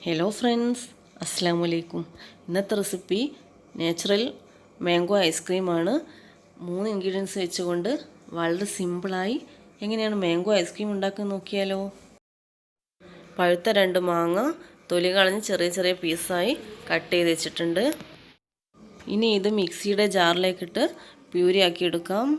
Hello friends, അസ്സാം വലൈക്കും. ഇന്നത്തെ റെസിപ്പി നാച്ചുറൽ മാംഗോ ഐസ്ക്രീമാണ്. 3 ഇൻഗ്രീഡിയൻസ് വെച്ചുകൊണ്ട് വളരെ സിമ്പിളായി എങ്ങനെയാണ് മാംഗോ ഐസ്ക്രീം ഉണ്ടാക്കുന്നത് നോക്കിയാലോ. പഴുത്ത 2 മാങ്ങ തൊലി കളഞ്ഞ് ചെറിയ ചെറിയ പീസായി കട്ട് ചെയ്ത് വെച്ചിട്ടുണ്ട്. ഇനി ഇത് മിക്സിയുടെ ജാറിലേക്കിട്ട് പ്യൂരി ആക്കി എടുക്കാം.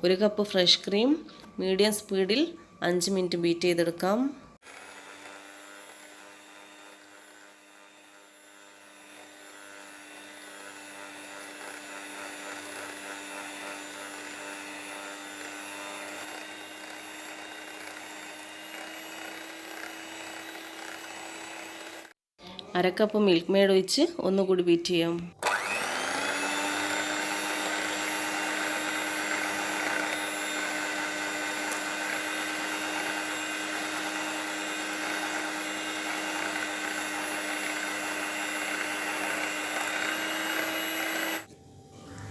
ഒരു കപ്പ് ഫ്രഷ് ക്രീം മീഡിയം സ്പീഡിൽ 5 മിനിറ്റ് ബീറ്റ് ചെയ്തെടുക്കാം. അര കപ്പ് മിൽക്ക് മെയ്ഡ് ഒഴിച്ച് ഒന്നുകൂടി ബീറ്റ് ചെയ്യാം.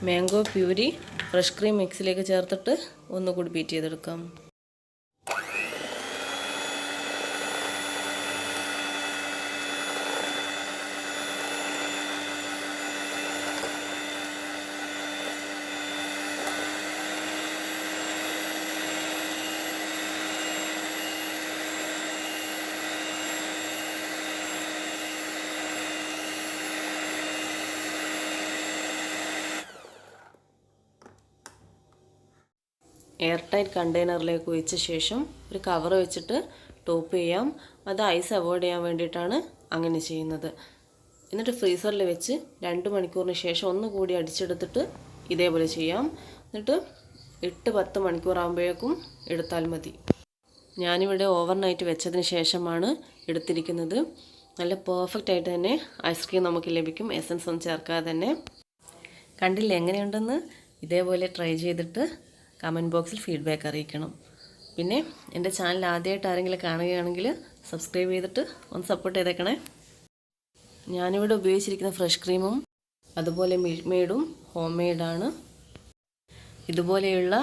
മാംഗോ പ്യൂരി ഫ്രഷ് ക്രീം മിക്സിലേക്ക് ചേർത്തിട്ട് ഒന്നുകൂടി ബീറ്റ് ചെയ്തെടുക്കാം. എയർ ടൈറ്റ് കണ്ടെയ്നറിലേക്ക് ഒഴിച്ച ശേഷം ഒരു കവർ വെച്ചിട്ട് ടോപ്പ് ചെയ്യാം. അത് ഐസ് അവോയ്ഡ് ചെയ്യാൻ വേണ്ടിയിട്ടാണ് അങ്ങനെ ചെയ്യുന്നത്. എന്നിട്ട് ഫ്രീസറിൽ വെച്ച് 2 മണിക്കൂറിന് ശേഷം ഒന്നുകൂടി അടിച്ചെടുത്തിട്ട് ഇതേപോലെ ചെയ്യാം. എന്നിട്ട് 8-10 മണിക്കൂറാകുമ്പോഴേക്കും എടുത്താൽ മതി. ഞാനിവിടെ ഓവർനൈറ്റ് വെച്ചതിന് ശേഷമാണ് എടുത്തിരിക്കുന്നത്. നല്ല പെർഫെക്റ്റ് ആയിട്ട് തന്നെ ഐസ്ക്രീം നമുക്ക് ലഭിക്കും, എസൻസ് ഒന്നും ചേർക്കാതെ തന്നെ. കണ്ടില്ല എങ്ങനെയുണ്ടെന്ന്? ഇതേപോലെ ട്രൈ ചെയ്തിട്ട് കമൻറ്റ് ബോക്സിൽ ഫീഡ്ബാക്ക് അറിയിക്കണം. പിന്നെ എൻ്റെ ചാനൽ ആദ്യമായിട്ട് ആരെങ്കിലും കാണുകയാണെങ്കിൽ സബ്സ്ക്രൈബ് ചെയ്തിട്ട് ഒന്ന് സപ്പോർട്ട് ചെയ്തേക്കണേ. ഞാനിവിടെ ഉപയോഗിച്ചിരിക്കുന്ന ഫ്രഷ് ക്രീമും അതുപോലെ മിൽക്ക് മെയ്ഡും ഹോം മെയ്ഡാണ്. ഇതുപോലെയുള്ള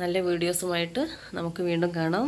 നല്ല വീഡിയോസുമായിട്ട് നമുക്ക് വീണ്ടും കാണാം.